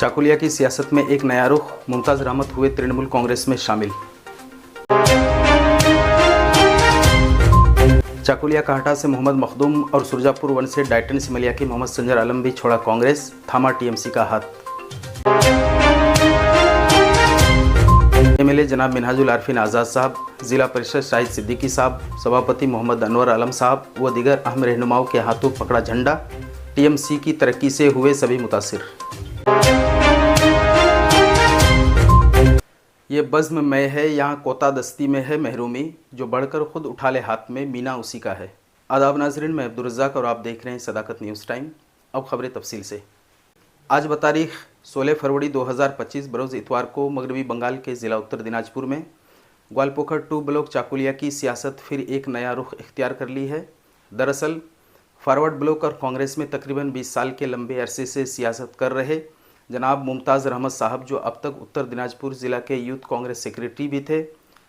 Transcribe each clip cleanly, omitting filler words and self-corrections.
चाकुलिया की सियासत में एक नया रुख, मुमताज़ रहमत हुए तृणमूल कांग्रेस में शामिल। चाकुलिया काहटा से मोहम्मद मखदूम और सुरजापुर वन से डाइटन सिमलिया के मोहम्मद संजर आलम भी छोड़ा कांग्रेस, थामा टीएमसी का हाथ। एमएलए जनाब मिनहाजुल आरफीन आज़ाद साहब, जिला परिषद शाहिद सिद्दीकी साहब, सभापति मोहम्मद अनवर आलम साहब व दीगर अहम रहनुमाओं के हाथों पकड़ा झंडा। टीएमसी की तरक्की से हुए सभी मुतासिर। ये बज़्म में है, यहाँ कोता दस्ती में है महरूमी, जो बढ़कर खुद उठा ले हाथ में, मीना उसी का है। आदाब नाज़रीन, मैं अब्दुल रज़्ज़ाक और आप देख रहे हैं सदाकत न्यूज़ टाइम। अब खबरें तफसील से। आज बतारीख 16 फरवरी 2025 बरोज़ इतवार को मगरबी बंगाल के ज़िला उत्तर दिनाजपुर में ग्वालपोखर 2 ब्लॉक चाकुलिया की सियासत फिर एक नया रुख इख्तियार कर ली है। दरअसल फॉरवर्ड ब्लॉक और कांग्रेस में तकरीबन 20 साल के लंबे अरसे से सियासत कर रहे जनाब मुमताज़ रहमत साहब, जो अब तक उत्तर दिनाजपुर ज़िला के यूथ कांग्रेस सेक्रेटरी भी थे,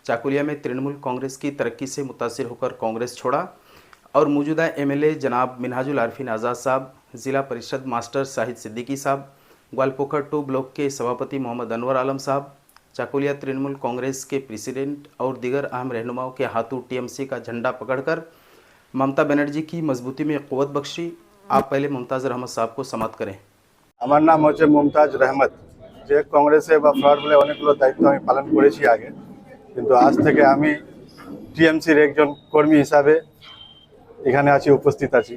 चाकुलिया में तृणमूल कांग्रेस की तरक्की से मुतासिर होकर कांग्रेस छोड़ा और मौजूदा एमएलए जनाब मिनहाजुल आरफीन आज़ाद साहब, ज़िला परिषद मास्टर शाहिद सिद्दीकी साहब, ग्वालपोखर 2 ब्लॉक के सभापति मोहम्मद अनवर आलम साहब, चाकुलिया तृणमूल कांग्रेस के प्रेसिडेंट और दीगर अहम रहनुमाओं के हाथों टीएमसी का झंडा पकड़कर ममता बनर्जी की मजबूती में क़ुव्वत बख्शी। आप पहले मुमताज़ रहमत साहब को समाप्त करें। আমার নাম হচ্ছে মুমতাজ রহমত। যে কংগ্রেসে বা ফ্রড বলে অনেকগুলো দায়িত্ব আমি পালন করেছি আগে, কিন্তু আজ থেকে আমি টিএমসির একজন কর্মী হিসাবে এখানে আছি, উপস্থিত আছি।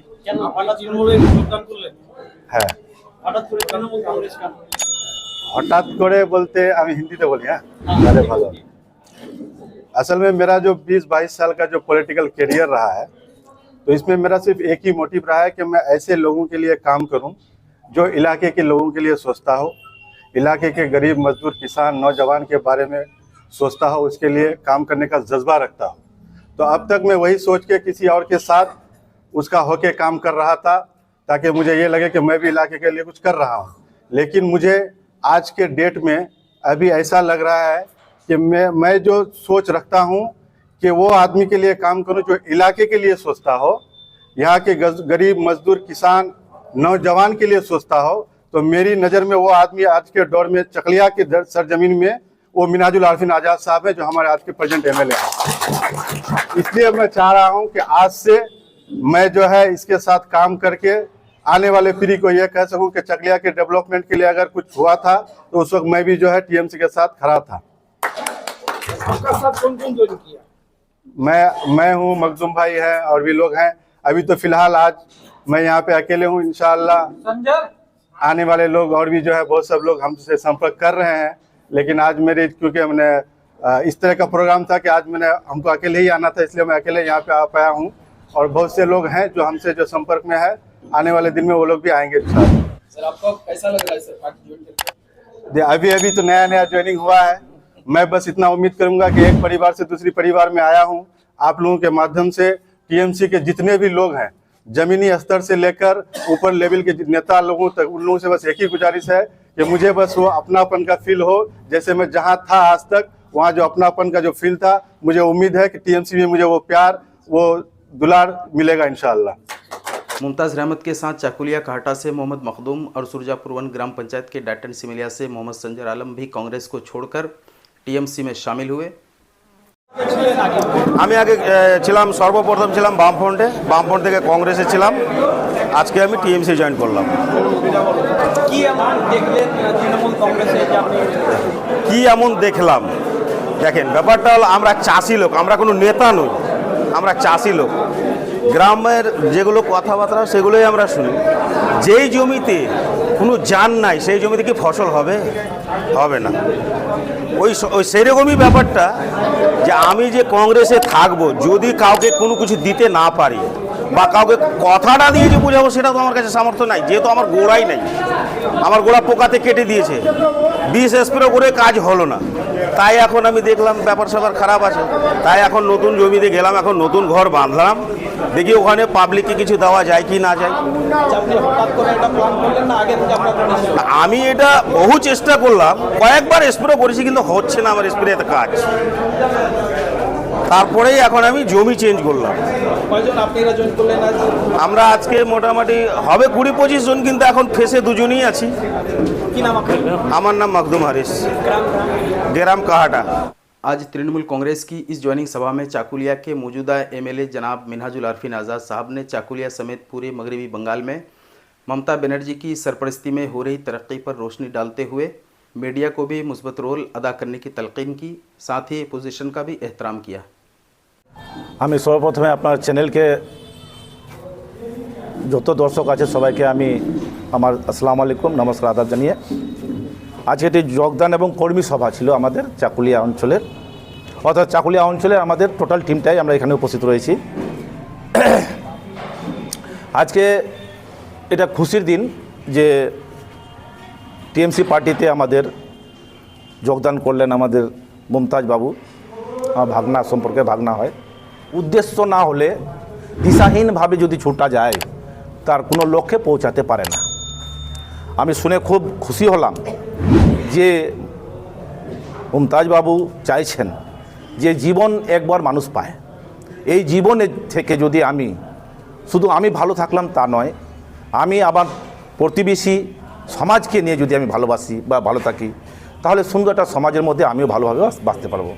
হ্যাঁ, হঠাৎ করে বলতে আমি হিন্দিতে বলি। हाँ, अरे ভালো। असल में मेरा जो 20-22 साल का जो पॉलिटिकल करियर रहा है, तो इसमें मेरा सिर्फ एक ही मोटिव रहा है कि मैं ऐसे लोगों के लिए काम करूं जो इलाके के लोगों के लिए सोचता हो, इलाके के गरीब मजदूर किसान नौजवान के बारे में सोचता हो, उसके लिए काम करने का जज्बा रखता हो। तो अब तक मैं वही सोच के किसी और के साथ उसका होके काम कर रहा था, ताकि मुझे ये लगे कि मैं भी इलाके के लिए कुछ कर रहा हूँ। लेकिन मुझे आज के डेट में अभी ऐसा लग रहा है कि मैं जो सोच रखता हूँ कि वो आदमी के लिए काम करूँ जो इलाके के लिए सोचता हो, यहाँ के गरीब मजदूर किसान नौजवान के लिए सोचता हो। तो मेरी नज़र में वो आदमी आज के दौर में चकलिया की सरजमीन में वो मिनहाजुल आरफीन आज़ाद साहब है, जो हमारे आज के प्रेजेंट एमएलए हैं। इसलिए मैं चाह रहा हूं कि आज से मैं जो है इसके साथ काम करके आने वाले पीढ़ी को ये कह सकूं कि चकलिया के डेवलपमेंट के लिए अगर कुछ हुआ था तो उस वक्त मैं भी जो है टीएमसी के साथ खड़ा था। आपका साथ कौन कौन ज्वाइन किया? मैं हूँ, मखदूम भाई है और भी लोग हैं। अभी तो फिलहाल आज मैं यहाँ पे अकेले हूँ। इंशाअल्लाह आने वाले लोग और भी जो है बहुत सब लोग हमसे संपर्क कर रहे हैं, लेकिन आज मेरे क्योंकि मैंने इस तरह का प्रोग्राम था कि आज हमको अकेले ही आना था, इसलिए मैं अकेले यहाँ पे आ पाया हूँ। और बहुत से लोग हैं जो हमसे जो संपर्क में है, आने वाले दिन में वो लोग भी आएंगे। सर, आपको कैसा लग रहा है सर पार्टी ज्वाइन करके? अभी तो नया ज्वाइनिंग हुआ है। मैं बस इतना उम्मीद करूँगा कि एक परिवार से दूसरी परिवार में आया हूँ। आप लोगों के माध्यम से टीएमसी के जितने भी लोग हैं, जमीनी स्तर से लेकर ऊपर लेवल के नेता लोगों तक, उन लोगों से बस एक ही गुजारिश है कि मुझे बस वो अपनापन का फील हो। जैसे मैं जहां था आज तक, वहां जो अपनापन का जो फील था, मुझे उम्मीद है कि टीएमसी में मुझे वो प्यार, वो दुलार मिलेगा इंशाअल्लाह। मुमताज़ रहमत के साथ चाकुलिया काहटा से मोहम्मद मखदूम और सुरजापुर वन ग्राम पंचायत के डाइटन सिमलिया से मोहम्मद संजर आलम भी कांग्रेस को छोड़कर टीएमसी में शामिल हुए। আমি আগে ছিলাম, সর্বপ্রথম ছিলাম বামফ্রন্ট থেকে কংগ্রেসে ছিলাম। আজকে আমি টিএমসি জয়েন করলাম। কি এমন দেখলেন তৃণমূল কংগ্রেসে যে আপনি? কি এমন দেখলাম, দেখেন ব্যাপারটা হলো আমরা চাষি লোক, আমরা কোনো নেতা নই, আমরা চাষি লোক। গ্রামের যেগুলো কথাবার্তা সেগুলোই আমরা শুনি। যেই জমিতে কোনো জান নাই সেই জমিতে কি ফসল হবে? হবে না। ওই সেরকমই ব্যাপারটা যে আমি যে কংগ্রেসে থাকবো, যদি কাউকে কোনো কিছু দিতে না পারি বা কাউকে কথাটা দিয়ে যে বোঝাবো, সেটা তো আমার কাছে সামর্থ্য নাই, যেহেতু আমার গোড়াই নাই। আমার গোড়া পোকাতে কেটে দিয়েছে, বিষ স্প্রে করে কাজ হলো না। তাই এখন আমি দেখলাম ব্যাপার স্যাপার খারাপ আছে, তাই এখন নতুন জমিতে গেলাম, এখন নতুন ঘর বাঁধলাম, দেখি ওখানে পাবলিককে কিছু দেওয়া যায় কি না যায়। আমি এটা বহু চেষ্টা করলাম, কয়েকবার স্প্রে করেছি, কিন্তু হচ্ছে না আমার স্প্রেতে কাজ। তারপরেই এখন আমি জমি চেঞ্জ করলাম। কয়জন আপনারা জয়েন করলেন আজ? আমরা আজকে মোটামুটি হবে 20-25 জন, কিন্তু এখন ফেসে দুজনই আছি। কি নাম আপনার? আমার নাম মখদুম হারিস, গ্রাম গ্রাম কাহাটা। आज तृणमूल कांग्रेस की इस ज्वाइनिंग सभा में चाकुलिया के मौजूदा एमएलए जनाब मिन्हाजुल आरफीन आज़ाद साहब ने चाकुलिया समेत पूरे मगरबी बंगाल में ममता बनर्जी की सरपरस्ती में हो रही तरक्की पर रोशनी डालते हुए मीडिया को भी मुस्बत रोल अदा करने की तलकीन की, साथ ही अपोजिशन का भी एहतराम किया। আমি সর্বপ্রথমে আপনার চ্যানেলকে যত দর্শক আছে সবাইকে আমি আমার আসসালামু আলাইকুম নমস্কার আদাব জানিয়ে আজকে এটি যোগদান এবং কর্মী সভা ছিল আমাদের চাকুলিয়া অঞ্চলের, অর্থাৎ চাকুলিয়া অঞ্চলের আমাদের টোটাল টিমটাই আমরা এখানে উপস্থিত রয়েছি। আজকে এটা খুশির দিন যে টিএমসি পার্টিতে আমাদের যোগদান করলেন আমাদের মুমতাজ বাবু, আমার ভাগনা সম্পর্কে ভাগনা হয়। উদ্দেশ্য না হলে দিশাহীনভাবে যদি ছুটা যায় তার কোনো লক্ষ্যে পৌঁছাতে পারে না। আমি শুনে খুব খুশি হলাম যে মুমতাজ বাবু চাইছেন যে জীবন একবার মানুষ পায়, এই জীবনে থেকে যদি আমি শুধু আমি ভালো থাকলাম তা নয়, আমি আবার প্রতিবেশী সমাজকে নিয়ে যদি আমি ভালোবাসি বা ভালো থাকি তাহলে সুন্দর একটা সমাজের মধ্যে আমিও ভালোভাবে বাঁচতে পারবো।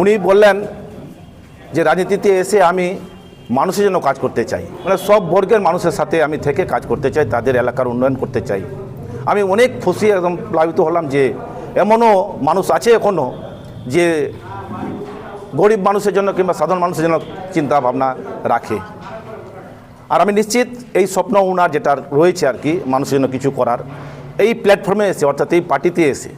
উনি বললেন যে রাজনীতিতে এসে আমি মানুষের জন্য কাজ করতে চাই, মানে সব বর্গের মানুষের সাথে আমি থেকে কাজ করতে চাই, তাদের এলাকার উন্নয়ন করতে চাই। আমি অনেক খুশি একদম প্লাবিত হলাম যে এমনও মানুষ আছে এখনও যে গরিব মানুষের জন্য কিংবা সাধারণ মানুষের জন্য চিন্তা ভাবনা রাখে। আর আমি নিশ্চিত এই স্বপ্ন ওনার যেটা রয়েছে আর কি মানুষের জন্য কিছু করার, এই প্ল্যাটফর্মে এসে অর্থাৎ এই পার্টিতে এসে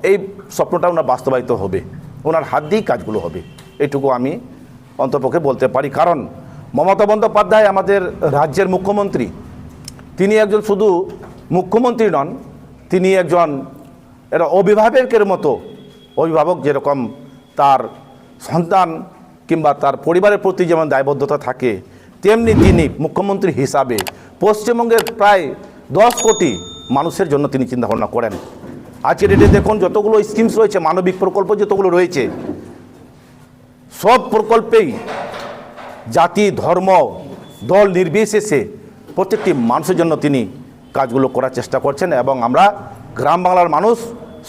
এই স্বপ্নটা ওনার বাস্তবায়িত হবে, ওনার হাত দিয়েই কাজগুলো হবে, এইটুকু আমি অন্তপক্ষে বলতে পারি। কারণ মমতা বন্দ্যোপাধ্যায় আমাদের রাজ্যের মুখ্যমন্ত্রী, তিনি একজন শুধু মুখ্যমন্ত্রী নন, তিনি একজন এটা অভিভাবকের মতো, অভিভাবক যেরকম তার সন্তান কিংবা তার পরিবারের প্রতি যেমন দায়বদ্ধতা থাকে, তেমনি তিনি মুখ্যমন্ত্রী হিসাবে পশ্চিমবঙ্গের প্রায় 10 কোটি মানুষের জন্য তিনি চিন্তাভাবনা করেন। আজকের ডেটে দেখুন যতগুলো স্কিমস রয়েছে, মানবিক প্রকল্প যতগুলো রয়েছে, সব প্রকল্পেই জাতি ধর্ম দল নির্বিশেষে প্রত্যেকটি মানুষের জন্য তিনি কাজগুলো করার চেষ্টা করছেন। এবং আমরা গ্রাম বাংলার মানুষ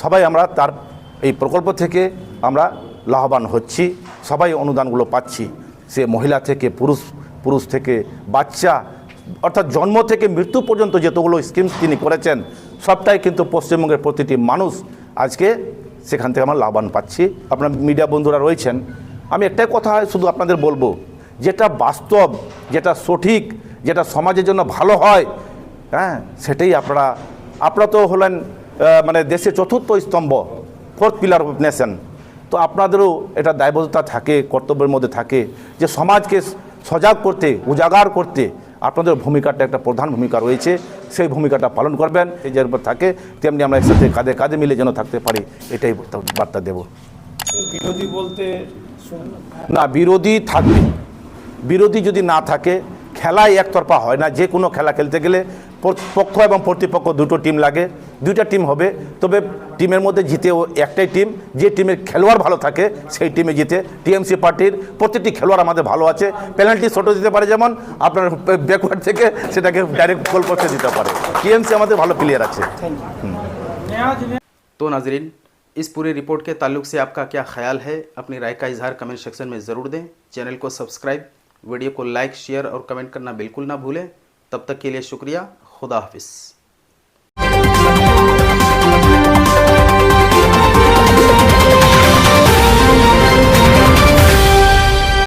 সবাই আমরা তার এই প্রকল্প থেকে আমরা লাভবান হচ্ছি, সবাই অনুদানগুলো পাচ্ছি। সে মহিলা থেকে পুরুষ থেকে বাচ্চা, অর্থাৎ জন্ম থেকে মৃত্যু পর্যন্ত যতগুলো স্কিমস তিনি করেছেন সবটাই কিন্তু পশ্চিমবঙ্গের প্রতিটি মানুষ আজকে সেখান থেকে আমরা লাভবান পাচ্ছি। আপনার মিডিয়া বন্ধুরা রয়েছেন, আমি একটাই কথা শুধু আপনাদের বলবো, যেটা বাস্তব, যেটা সঠিক, যেটা সমাজের জন্য ভালো হয়, হ্যাঁ সেটাই আপনারা তো হলেন মানে দেশের চতুর্থ স্তম্ভ, 4th পিলার অফ নেশন। তো আপনাদেরও এটা দায়বদ্ধতা থাকে, কর্তব্যের মধ্যে থাকে যে সমাজকে সজাগ করতে, উজাগার করতে আপনাদের ভূমিকাটা একটা প্রধান ভূমিকা রয়েছে, সেই ভূমিকাটা পালন করবেন। এই যে থাকে তেমনি আমরা একসাথে কাঁধে কাঁধে মিলে যেন থাকতে পারি, এটাই বার্তা দেব। বিরোধী বলতে না, বিরোধী থাকবে, বিরোধী যদি না থাকে খেলায় একতরফা হয় না। যে কোনো খেলা খেলতে গেলে পক্ষ এবং প্রতিপক্ষ দুটো টিম লাগে, দুইটা টিম হবে, তবে টিমের মধ্যে জিতে একটাই টিম, যে টিমের খেলোয়াড় ভালো থাকে সেই টিমে জিতে। টিএমসি পার্টির প্রত্যেকটি খেলোয়াড় আমাদের ভালো আছে, পেনাল্টি ছোটো দিতে পারে, যেমন আপনার ব্যাকওয়ার্ড থেকে সেটাকে ডাইরেক্ট গোল করতে দিতে পারে। টিএমসি আমাদের ভালো প্লেয়ার আছে। तो नाजरीन, इस पूरी रिपोर्ट के ताल्लुक से आपका क्या ख्याल है, अपनी राय का इजहार कमेंट सेक्शन में ज़रूर दें। चैनल को सब्सक्राइब, वीडियो को लाइक शेयर और कमेंट करना बिल्कुल ना भूलें। तब तक के लिए शुक्रिया, खुदा हाफिज़।